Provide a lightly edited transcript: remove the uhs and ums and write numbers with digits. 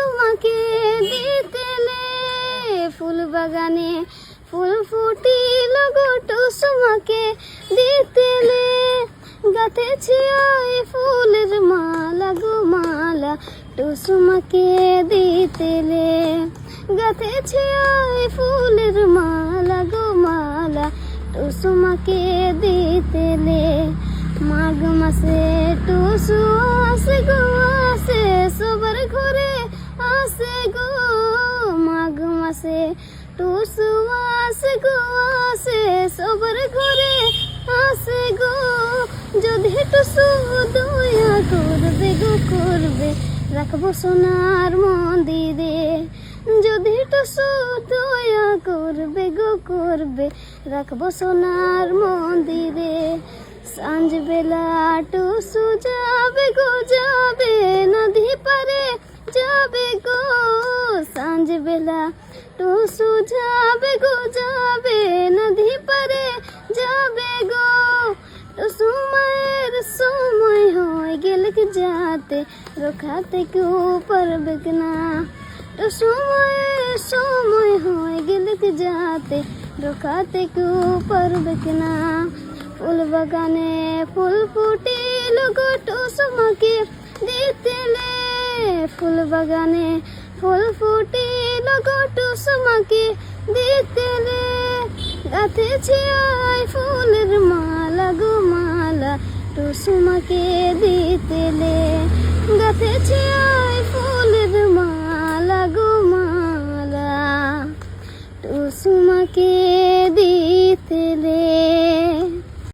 টুসুমাকে দিতেলে ফুল বাগানে ফুল ফুটিল গো টুসুমাকে দিতেলে গাঁথেছি ওই ফুলের মালা গো মালা টুসুমাকে দিতেলে গাঁথেছি ওই ফুলের মালা গো মালা টুসুমাকে দিতেলে মাঘ মাসে টুসু আসে গো আসে সবার ঘরে আসে গো মাঘ মাসে টুসু আসে গো আসে সবার ঘরে আসে গো যদি টুসু দয়া করবে গো করবে রাখবো সোনার মন্দিরে যদি টুসু দয়া করবে গো করবে রাখবো সোনার মন্দিরে সাঁঝ বেলা টুসু যাবে গো যাবে নদী পারে যাবে গো সাঁঝ বেলা টুসু যাবে গো যাবে নদী পারে যাবে গো টুসু মায়ের সময় হয়ে গেলে যাতে রোখাতে কেউ পারবে না টুসু মায়ের সময় হয়ে গেলে যাতে রোখাতে কেউ পারবে না ফুল বাগানে ফুল ফুটিল গো টুসুমাকে দিতেলে ফুল বাগানে ফুল ফুটিল গো টুসুমাকে দিতেলে গাঁথেছি ওই ফুলের মালা গো মালা টুসুমাকে দিতেলে গাঁথেছি ওই ফুলের মালা গো মালা টুসুমাকে